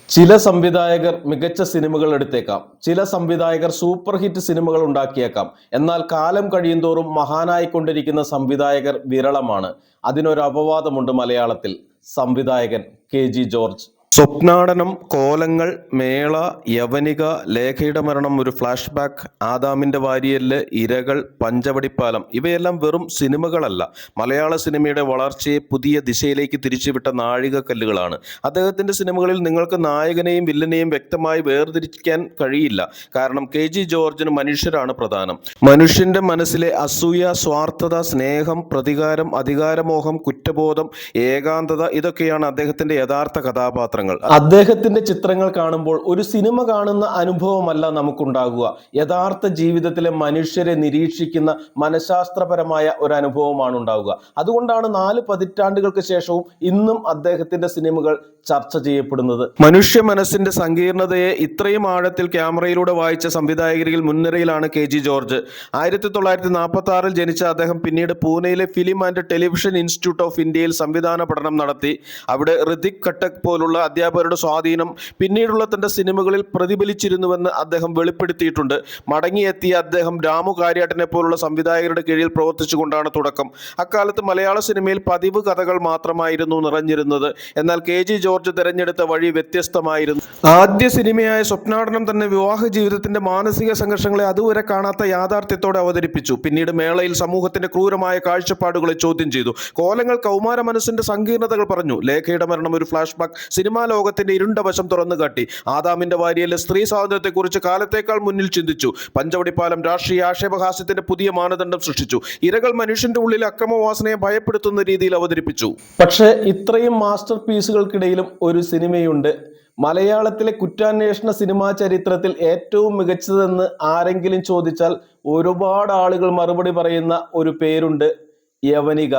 ചില സംവിധായകർ മികച്ച സിനിമകൾ എടുത്തേക്കാം, ചില സംവിധായകർ സൂപ്പർ ഹിറ്റ് സിനിമകൾ ഉണ്ടാക്കിയേക്കാം. എന്നാൽ കാലം കഴിയുന്തോറും മഹാനായിക്കൊണ്ടിരിക്കുന്ന സംവിധായകർ വിരളമാണ്. അതിനൊരു അപവാദമുണ്ട് മലയാളത്തിൽ. സംവിധായകൻ കെ.ജി. ജോർജ്. സ്വപ്നാടനം, കോലങ്ങൾ, മേള, യവനിക, ലേഖയുടെ മരണം, ഒരു ഫ്ലാഷ് ബാക്ക്, ആദാമിന്റെ വാരിയല്, ഇരകൾ, പഞ്ചവടിപ്പാലം ഇവയെല്ലാം വെറും സിനിമകളല്ല, മലയാള സിനിമയുടെ വളർച്ചയെ പുതിയ ദിശയിലേക്ക് തിരിച്ചുവിട്ട നാഴികക്കല്ലുകളാണ്. അദ്ദേഹത്തിന്റെ സിനിമകളിൽ നിങ്ങൾക്ക് നായകനെയും വില്ലനെയും വ്യക്തമായി വേർതിരിക്കാൻ കഴിയില്ല. കാരണം കെ.ജി. ജോർജിന് മനുഷ്യരാണ് പ്രധാനം. മനുഷ്യന്റെ മനസ്സിലെ അസൂയ, സ്വാർത്ഥത, സ്നേഹം, പ്രതികാരം, അധികാരമോഹം, കുറ്റബോധം, ഏകാന്തത ഇതൊക്കെയാണ് അദ്ദേഹത്തിന്റെ യഥാർത്ഥ കഥാപാത്രങ്ങൾ. അദ്ദേഹത്തിന്റെ ചിത്രങ്ങൾ കാണുമ്പോൾ ഒരു സിനിമ കാണുന്ന അനുഭവമല്ല നമുക്കുണ്ടാകുക, യഥാർത്ഥ ജീവിതത്തിലെ മനുഷ്യരെ നിരീക്ഷിക്കുന്ന മനഃശാസ്ത്രപരമായ ഒരു അനുഭവമാണ് ഉണ്ടാവുക. അതുകൊണ്ടാണ് 4 പതിറ്റാണ്ടുകൾക്ക് ശേഷവും ഇന്നും അദ്ദേഹത്തിന്റെ സിനിമകൾ ചർച്ച ചെയ്യപ്പെടുന്നത്. മനുഷ്യ മനസ്സിന്റെ സങ്കീർണതയെ ഇത്രയും ആഴത്തിൽ ക്യാമറയിലൂടെ വായിച്ച സംവിധായകരിൽ മുൻനിരയിലാണ് കെ.ജി. ജോർജ്. 1946 ജനിച്ച അദ്ദേഹം പിന്നീട് പൂനെയിലെ film and television institute of ഇന്ത്യയിൽ സംവിധാന പഠനം നടത്തി. അവിടെ ഋതിക് ഘട്ടക് പോലുള്ള അധ്യാപകരുടെ സ്വാധീനം പിന്നീടുള്ള തന്റെ സിനിമകളിൽ പ്രതിഫലിച്ചിരുന്നുവെന്ന് അദ്ദേഹം വെളിപ്പെടുത്തിയിട്ടുണ്ട്. മടങ്ങിയെത്തിയ അദ്ദേഹം രാമു കാര്യാട്ടിനെ പോലുള്ള സംവിധായകരുടെ കീഴിൽ പ്രവർത്തിച്ചുകൊണ്ടാണ് തുടക്കം. അക്കാലത്ത് മലയാള സിനിമയിൽ പതിവ് കഥകൾ മാത്രമായിരുന്നു നിറഞ്ഞിരുന്നത്. എന്നാൽ കെ.ജി. ജോർജ് തിരഞ്ഞെടുത്ത വഴി വ്യത്യസ്തമായിരുന്നു. ആദ്യ സിനിമയായ സ്വപ്നാടനം തന്നെ വിവാഹ ജീവിതത്തിന്റെ മാനസിക സംഘർഷങ്ങളെ അതുവരെ കാണാത്ത യാഥാർത്ഥ്യത്തോടെ അവതരിപ്പിച്ചു. പിന്നീട് മേളയിൽ സമൂഹത്തിന്റെ ക്രൂരമായ കാഴ്ചപ്പാടുകളെ ചോദ്യം ചെയ്തു. കോലങ്ങൾ കൗമാര മനസ്സിന്റെ സങ്കീർണതകൾ പറഞ്ഞു. ലേഖയുടെ മരണം ഒരു ഫ്ലാഷ് ബാക്ക് സിനിമാ ലോകത്തിന്റെ ഇരുണ്ട വശം തുറന്നു കാട്ടി. ആദാമിന്റെ വാരിയലിലെ സ്ത്രീ സ്വാതന്ത്ര്യത്തെക്കുറിച്ച് കാലത്തേക്കാൾ മുന്നിൽ ചിന്തിച്ചു. പഞ്ചവടിപ്പാലം രാഷ്ട്രീയ ആക്ഷേപഹാസ്യത്തിന്റെ പുതിയ മാനദണ്ഡം സൃഷ്ടിച്ചു. ഇരകൾ മനുഷ്യന്റെ ഉള്ളിലെ അക്രമവാസനയെ ഭയപ്പെടുത്തുന്ന രീതിയിൽ അവതരിപ്പിച്ചു. പക്ഷേ ഇത്രയും മാസ്റ്റർ പീസുകൾക്കിടയിലും ഒരു സിനിമയുണ്ട്. മലയാളത്തിലെ കുറ്റാന്വേഷണ സിനിമാ ചരിത്രത്തിൽ ഏറ്റവും മികച്ചതെന്ന് ആരെങ്കിലും ചോദിച്ചാൽ ഒരുപാട് ആളുകൾ മറുപടി പറയുന്ന ഒരു പേരുണ്ട്, യവനിക.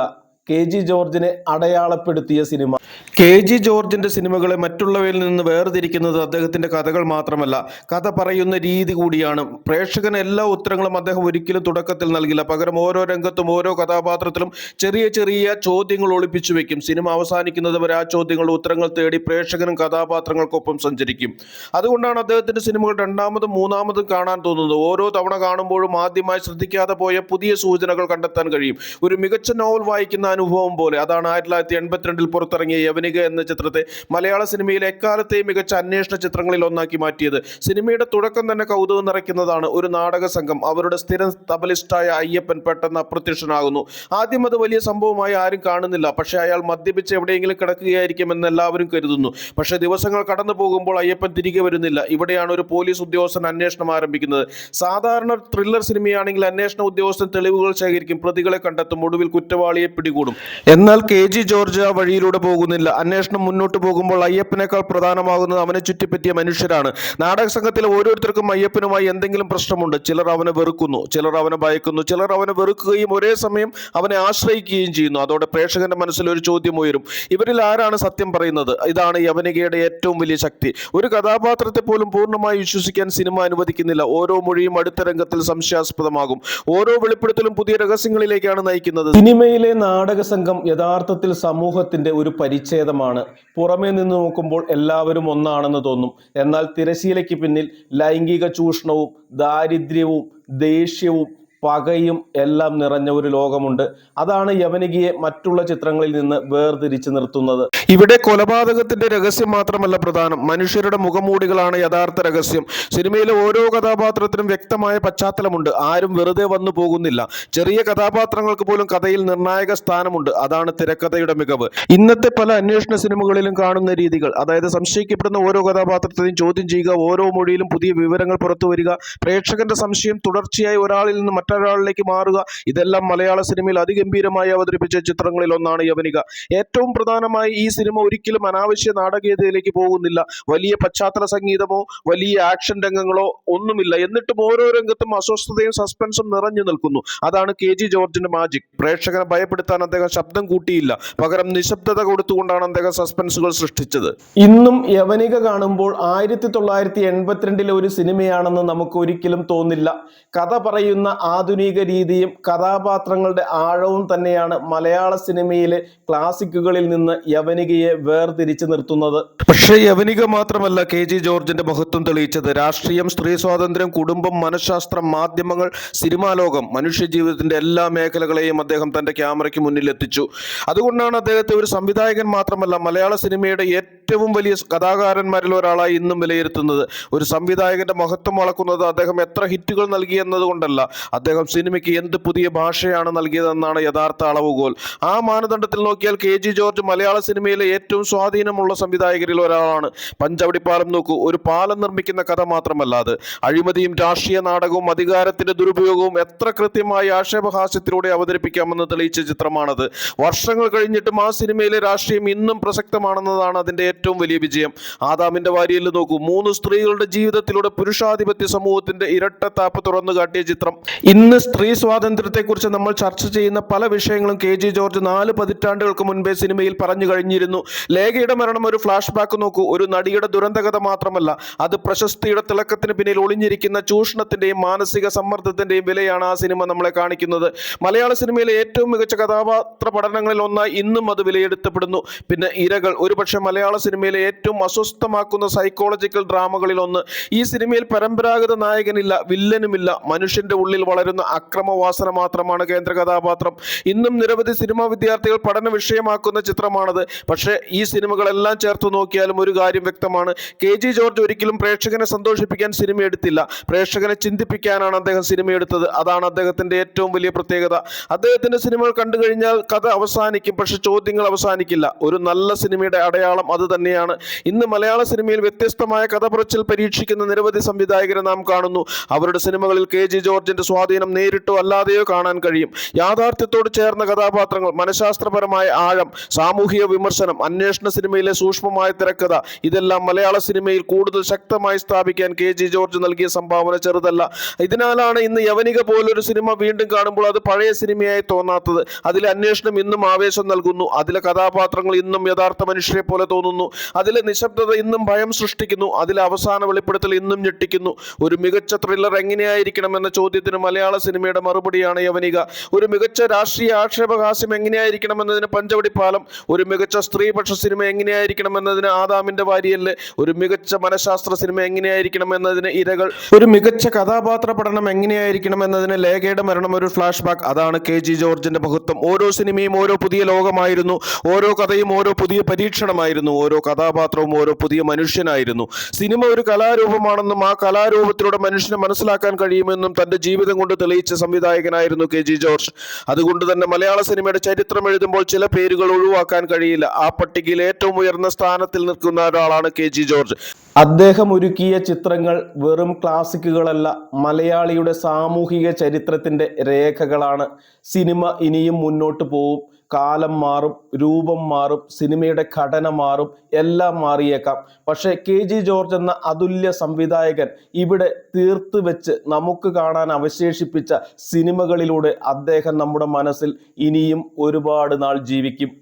കെ.ജി. ജോർജിനെ അടയാളപ്പെടുത്തിയ സിനിമ. കെ.ജി. ജോർജിന്റെ സിനിമകളെ മറ്റുള്ളവയിൽ നിന്ന് വേർതിരിക്കുന്നത് അദ്ദേഹത്തിന്റെ കഥകൾ മാത്രമല്ല, കഥ പറയുന്ന രീതി കൂടിയാണ്. പ്രേക്ഷകന് എല്ലാ ഉത്തരങ്ങളും അദ്ദേഹം ഒരിക്കലും തുടക്കത്തിൽ നൽകില്ല. പകരം ഓരോ രംഗത്തും ഓരോ കഥാപാത്രത്തിലും ചെറിയ ചെറിയ ചോദ്യങ്ങൾ ഒളിപ്പിച്ചു വെക്കും. സിനിമ അവസാനിക്കുന്നത് വരെ ആ ചോദ്യങ്ങളുടെ ഉത്തരങ്ങൾ തേടി പ്രേക്ഷകനും കഥാപാത്രങ്ങൾക്കൊപ്പം സഞ്ചരിക്കും. അതുകൊണ്ടാണ് അദ്ദേഹത്തിന്റെ സിനിമകൾ രണ്ടാമതും മൂന്നാമതും കാണാൻ തോന്നുന്നത്. ഓരോ തവണ കാണുമ്പോഴും ആദ്യമായി ശ്രദ്ധിക്കാതെ പോയ പുതിയ സൂചനകൾ കണ്ടെത്താൻ കഴിയും. ഒരു മികച്ച നോവൽ വായിക്കുന്ന അനുഭവം പോലെ. അതാണ് 1982 പുറത്തിറങ്ങിയ യവനിക എന്ന ചിത്രത്തെ മലയാള സിനിമയിലെ എക്കാലത്തെയും മികച്ച അന്വേഷണ ചിത്രങ്ങളിൽ ഒന്നാക്കി മാറ്റിയത്. സിനിമയുടെ തുടക്കം തന്നെ കൗതുകം നിറയ്ക്കുന്നതാണ്. ഒരു നാടക സംഘം, അവരുടെ സ്ഥിരം തബലിസ്റ്റായ അയ്യപ്പൻ പെട്ടെന്ന് അപ്രത്യക്ഷനാകുന്നു. ആദ്യം അത് വലിയ സംഭവമായി ആരും കാണുന്നില്ല. പക്ഷേ അയാൾ മദ്യപിച്ച് എവിടെയെങ്കിലും കിടക്കുകയായിരിക്കുമെന്ന് എല്ലാവരും കരുതുന്നു. പക്ഷേ ദിവസങ്ങൾ കടന്നു പോകുമ്പോൾ അയ്യപ്പൻ തിരികെ വരുന്നില്ല. ഇവിടെയാണ് ഒരു പോലീസ് ഉദ്യോഗസ്ഥൻ അന്വേഷണം ആരംഭിക്കുന്നത്. സാധാരണ ത്രില്ലർ സിനിമയാണെങ്കിൽ അന്വേഷണ ഉദ്യോഗസ്ഥൻ തെളിവുകൾ ശേഖരിക്കും, പ്രതികളെ കണ്ടെത്തും, ഒടുവിൽ കുറ്റവാളിയെ പിടികൂടും. എന്നാൽ കെ.ജി. ജോർജ് ആ വഴിയിലൂടെ പോകുന്നില്ല. അന്വേഷണം മുന്നോട്ട് പോകുമ്പോൾ അയ്യപ്പനേക്കാൾ പ്രധാനമാകുന്നത് അവനെ ചുറ്റിപ്പറ്റിയ മനുഷ്യരാണ്. നാടക സംഘത്തിലെ ഓരോരുത്തർക്കും അയ്യപ്പനുമായി എന്തെങ്കിലും പ്രശ്നമുണ്ട്. ചിലർ അവനെ വെറുക്കുന്നു, ചിലർ അവനെ ഭയക്കുന്നു, ചിലർ അവനെ വെറുക്കുകയും ഒരേ സമയം അവനെ ആശ്രയിക്കുകയും ചെയ്യുന്നു. അതോടെ പ്രേക്ഷകന്റെ മനസ്സിൽ ഒരു ചോദ്യം ഉയരും, ഇവരിൽ ആരാണ് സത്യം പറയുന്നത്? ഇതാണ് യവനികയുടെ ഏറ്റവും വലിയ ശക്തി. ഒരു കഥാപാത്രത്തെ പോലും പൂർണ്ണമായി വിശ്വസിക്കാൻ സിനിമ അനുവദിക്കുന്നില്ല. ഓരോ മൊഴിയും അടുത്ത രംഗത്തിൽ സംശയാസ്പദമാകും. ഓരോ വെളിപ്പെടുത്തലും പുതിയ രഹസ്യങ്ങളിലേക്കാണ് നയിക്കുന്നത്. സിനിമയിലെ നാടക സംഘം യഥാർത്ഥത്തിൽ സമൂഹത്തിന്റെ ഒരു പരിച്ഛേദമാണ്. പുറമേ നിന്ന് നോക്കുമ്പോൾ എല്ലാവരും ഒന്നാണെന്ന് തോന്നും. എന്നാൽ തിരശീലയ്ക്ക് പിന്നിൽ ലൈംഗിക ചൂഷണവും ദാരിദ്ര്യവും ദേഷ്യവും പകയും എല്ലാം നിറഞ്ഞ ഒരു ലോകമുണ്ട്. അതാണ് യവനികയെ മറ്റുള്ള ചിത്രങ്ങളിൽ നിന്ന് വേർതിരിച്ചു നിർത്തുന്നത്. ഇവിടെ കൊലപാതകത്തിന്റെ രഹസ്യം മാത്രമല്ല പ്രധാനം, മനുഷ്യരുടെ മുഖമൂടികളാണ് യഥാർത്ഥ രഹസ്യം. സിനിമയിലെ ഓരോ കഥാപാത്രത്തിനും വ്യക്തമായ പശ്ചാത്തലമുണ്ട്. ആരും വെറുതെ വന്നു പോകുന്നില്ല. ചെറിയ കഥാപാത്രങ്ങൾക്ക് പോലും കഥയിൽ നിർണായക സ്ഥാനമുണ്ട്. അതാണ് തിരക്കഥയുടെ മികവ്. ഇന്നത്തെ പല അന്വേഷണ സിനിമകളിലും കാണുന്ന രീതികൾ, അതായത് സംശയിക്കപ്പെടുന്ന ഓരോ കഥാപാത്രത്തെയും ചോദ്യം ചെയ്യുക, ഓരോ മൊഴിയിലും പുതിയ വിവരങ്ങൾ പുറത്തു വരിക, പ്രേക്ഷകന്റെ സംശയം തുടർച്ചയായി ഒരാളിൽ നിന്ന് മറ്റൊരാളിലേക്ക് മാറുക, ഇതെല്ലാം മലയാള സിനിമയിൽ അതിഗംഭീരമായി അവതരിപ്പിച്ച ചിത്രങ്ങളിൽ ഒന്നാണ് യവനിക. ഏറ്റവും പ്രധാനമായി ഈ സിനിമ ഒരിക്കലും അനാവശ്യ നാടകീയതയിലേക്ക് പോകുന്നില്ല. വലിയ പശ്ചാത്തല സംഗീതമോ വലിയ ആക്ഷൻ രംഗങ്ങളോ ഒന്നുമില്ല. എന്നിട്ടും ഓരോ രംഗത്തും അസ്വസ്ഥതയും സസ്പെൻസും നിറഞ്ഞു നിൽക്കുന്നു. അതാണ് കെ.ജി. ജോർജിന്റെ മാജിക്. പ്രേക്ഷകനെ ഭയപ്പെടുത്താൻ അദ്ദേഹം ശബ്ദം കൂട്ടിയില്ല, പകരം നിശബ്ദത കൊടുത്തുകൊണ്ടാണ് അദ്ദേഹം സസ്പെൻസുകൾ സൃഷ്ടിച്ചത്. ഇന്നും യവനിക കാണുമ്പോൾ 1982 ഒരു സിനിമയാണെന്ന് നമുക്ക് ഒരിക്കലും തോന്നില്ല. കഥ പറയുന്ന ആ ആധുനിക രീതിയും കഥാപാത്രങ്ങളുടെ ആഴവും തന്നെയാണ് മലയാള സിനിമയിലെ ക്ലാസിക്കുകളിൽ നിന്ന് യവനികയെ വേർതിരിച്ചു നിർത്തുന്നത്. പക്ഷേ യവനിക മാത്രമല്ല KG ജോർജിന്റെ മഹത്വം തെളിയിച്ചത്. രാഷ്ട്രീയം, സ്ത്രീ സ്വാതന്ത്ര്യം, കുടുംബം, മനഃശാസ്ത്രം, മാധ്യമങ്ങൾ, സിനിമാ ലോകം, മനുഷ്യജീവിതത്തിന്റെ എല്ലാ മേഖലകളെയും അദ്ദേഹം തന്റെ ക്യാമറയ്ക്ക് മുന്നിൽ എത്തിച്ചു. അതുകൊണ്ടാണ് അദ്ദേഹത്തെ ഒരു സംവിധായകൻ മാത്രമല്ല, മലയാള സിനിമയുടെ ഏറ്റവും വലിയ കഥാകാരന്മാരിൽ ഒരാളായി ഇന്നും വിലയിരുത്തുന്നത്. ഒരു സംവിധായകന്റെ മഹത്വം അളക്കുന്നത് അദ്ദേഹം എത്ര ഹിറ്റുകൾ നൽകി എന്നതുകൊണ്ടല്ല, അദ്ദേഹം സിനിമയ്ക്ക് എന്ത് പുതിയ ഭാഷയാണ് നൽകിയതെന്നാണ് യഥാർത്ഥ അളവുകോൽ. ആ മാനദണ്ഡത്തിൽ നോക്കിയാൽ KG ജോർജ് മലയാള സിനിമയിലെ ഏറ്റവും സ്വാധീനമുള്ള സംവിധായകരിൽ ഒരാളാണ്. പഞ്ചവടി പാലം നോക്കൂ, ഒരു പാലം നിർമ്മിക്കുന്ന കഥ മാത്രമല്ല അത്. അഴിമതിയും രാഷ്ട്രീയ നാടകവും അധികാരത്തിന്റെ ദുരുപയോഗവും എത്ര കൃത്യമായി ആക്ഷേപഹാസ്യത്തിലൂടെ അവതരിപ്പിക്കാമെന്ന് തെളിയിച്ച ചിത്രമാണത്. വർഷങ്ങൾ കഴിഞ്ഞിട്ടും ആ സിനിമയിലെ രാഷ്ട്രീയം ഇന്നും പ്രസക്തമാണെന്നതാണ് അതിന്റെ ഏറ്റവും വലിയ വിജയം. ആദാമിന്റെ വാരിയലിൽ നോക്കൂ, 3 സ്ത്രീകളുടെ ജീവിതത്തിലൂടെ പുരുഷാധിപത്യ സമൂഹത്തിന്റെ ഇരട്ടത്താപ്പ് തുറന്നു കാട്ടിയ ചിത്രം. ഇന്ന് സ്ത്രീ സ്വാതന്ത്ര്യത്തെക്കുറിച്ച് നമ്മൾ ചർച്ച ചെയ്യുന്ന പല വിഷയങ്ങളും KG ജോർജ് 4 പതിറ്റാണ്ടുകൾക്ക് മുൻപേ സിനിമയിൽ പറഞ്ഞു കഴിഞ്ഞിരുന്നു. ലേഖയുടെ മരണം ഒരു ഫ്ലാഷ് ബാക്ക് നോക്കൂ. ഒരു നടിയുടെ ദുരന്തകഥ മാത്രമല്ല, അത് പ്രശസ്തിയുടെ തിളക്കത്തിന് പിന്നിൽ ഒളിഞ്ഞിരിക്കുന്ന ചൂഷണത്തിന്റെയും മാനസിക സമ്മർദ്ദത്തിന്റെയും വിലയാണ് ആ സിനിമ നമ്മളെ കാണിക്കുന്നത്. മലയാള സിനിമയിലെ ഏറ്റവും മികച്ച കഥാപാത്ര പഠനങ്ങളിൽ ഒന്നായി ഇന്നും അത് വിലയിരുത്തപ്പെടുന്നു. പിന്നെ ഇരകൾ, ഒരുപക്ഷെ മലയാള സിനിമയിലെ ഏറ്റവും അസ്വസ്ഥമാക്കുന്ന സൈക്കോളജിക്കൽ ഡ്രാമകളിൽ ഒന്ന്. ഈ സിനിമയിൽ പരമ്പരാഗത നായകനില്ല, വില്ലനുമില്ല, മനുഷ്യന്റെ ഉള്ളിൽ വളരുന്ന അക്രമവാസന മാത്രമാണ് കേന്ദ്ര കഥാപാത്രം. ഇന്നും നിരവധി സിനിമാ വിദ്യാർത്ഥികൾ പഠന വിഷയമാക്കുന്ന ചിത്രമാണത്. പക്ഷേ ഈ സിനിമകളെല്ലാം ചേർത്ത് നോക്കിയാലും ഒരു കാര്യം വ്യക്തമാണ്, KG ജോർജ് ഒരിക്കലും പ്രേക്ഷകനെ സന്തോഷിപ്പിക്കാൻ സിനിമ എടുത്തില്ല, പ്രേക്ഷകനെ ചിന്തിപ്പിക്കാനാണ് അദ്ദേഹം സിനിമ എടുത്തത്. അതാണ് അദ്ദേഹത്തിന്റെ ഏറ്റവും വലിയ പ്രത്യേകത. അദ്ദേഹത്തിന്റെ സിനിമകൾ കണ്ടു കഴിഞ്ഞാൽ കഥ അവസാനിക്കും, പക്ഷെ ചോദ്യങ്ങൾ അവസാനിക്കില്ല. ഒരു നല്ല സിനിമയുടെ അടയാളം അത് തന്നെയാണ്. ഇന്ന് മലയാള സിനിമയിൽ വ്യത്യസ്തമായ കഥ പറച്ചിൽ പരീക്ഷിക്കുന്ന നിരവധി സംവിധായകരെ നാം കാണുന്നു. അവരുടെ സിനിമകളിൽ KG ജോർജിന്റെ സ്വാധീനം നേരിട്ടോ അല്ലാതെയോ കാണാൻ കഴിയും. യാഥാർത്ഥ്യത്തോട് ചേർന്ന കഥാപാത്രങ്ങൾ, മനഃശാസ്ത്രപരമായ ആഴം, സാമൂഹിക വിമർശനം, അന്വേഷണ സിനിമയിലെ സൂക്ഷ്മമായ തിരക്കഥ, ഇതെല്ലാം മലയാള സിനിമയിൽ കൂടുതൽ ശക്തമായി സ്ഥാപിക്കാൻ KG ജോർജ് നൽകിയ സംഭാവന ചെറുതല്ല. ഇതിനാലാണ് ഇന്ന് യവനിക പോലൊരു സിനിമ വീണ്ടും കാണുമ്പോൾ അത് പഴയ സിനിമയായി തോന്നാത്തത്. അതിലെ അന്വേഷണം ഇന്നും ആവേശം നൽകുന്നു, അതിലെ കഥാപാത്രങ്ങൾ ഇന്നും യഥാർത്ഥ മനുഷ്യരെ പോലെ തോന്നുന്നു, അതിലെ നിശബ്ദത ഇന്നും ഭയം സൃഷ്ടിക്കുന്നു, അതിലെ അവസാന വെളിപ്പെടുത്തൽ ഇന്നും ഞെട്ടിക്കുന്നു. ഒരു മികച്ച ത്രില്ലർ എങ്ങനെയായിരിക്കണം എന്ന ചോദ്യത്തിന് മലയാള സിനിമയുടെ മറുപടിയാണ് യവനിക. ഒരു മികച്ച രാഷ്ട്രീയ ആക്ഷേപഹാസ്യം എങ്ങനെയായിരിക്കണം എന്നതിന് പഞ്ചവടി പാലം, ഒരു മികച്ച സ്ത്രീപക്ഷ സിനിമ എങ്ങനെയായിരിക്കണം എന്നതിന് ആദാമിന്റെ വാരിയല്, ഒരു മികച്ച മനഃശാസ്ത്ര സിനിമ എങ്ങനെയായിരിക്കണം എന്നതിന് ഇരകൾ, ഒരു മികച്ച കഥാപാത്ര പഠനം എങ്ങനെയായിരിക്കണം എന്നതിന് ലേഖയുടെ മരണം ഒരു ഫ്ലാഷ് ബാക്ക്. അതാണ് KG ജോർജിന്റെ മഹത്വം. ഓരോ സിനിമയും ഓരോ പുതിയ ലോകമായിരുന്നു, ഓരോ കഥയും ഓരോ പുതിയ പരീക്ഷണമായിരുന്നു, ഓരോ കഥാപാത്രവും ഓരോ പുതിയ മനുഷ്യനായിരുന്നു. സിനിമ ഒരു കലാരൂപമാണെന്നും ആ കലാരൂപത്തിലൂടെ മനുഷ്യനെ മനസ്സിലാക്കാൻ കഴിയുമെന്നും തന്റെ ജീവിതം കൊണ്ട് തെളിയിച്ച സംവിധായകനായിരുന്നു KG ജോർജ്. അതുകൊണ്ട് തന്നെ മലയാള സിനിമയുടെ ചരിത്രം എഴുതുമ്പോൾ ചില പേരുകൾ ഒഴിവാക്കാൻ കഴിയില്ല. ആ പട്ടികയിൽ ഏറ്റവും ഉയർന്ന സ്ഥാനത്തിൽ നിൽക്കുന്ന ഒരാളാണ് KG ജോർജ്. അദ്ദേഹം ഒരുക്കിയ ചിത്രങ്ങൾ വെറും ക്ലാസിക്കുകളല്ല, മലയാളിയുടെ സാമൂഹിക ചരിത്രത്തിന്റെ രേഖകളാണ്. സിനിമ ഇനിയും മുന്നോട്ട് പോവും. കാലം മാറും, രൂപം മാറും, സിനിമയുടെ ഘടന മാറും, എല്ലാം മാറിയേക്കാം. പക്ഷേ KG ജോർജ് എന്ന അതുല്യ സംവിധായകൻ ഇവിടെ തീർത്ത് വെച്ച് നമുക്ക് കാണാൻ അവശേഷിപ്പിച്ച സിനിമകളിലൂടെ അദ്ദേഹം നമ്മുടെ മനസ്സിൽ ഇനിയും ഒരുപാട് നാൾ ജീവിക്കും.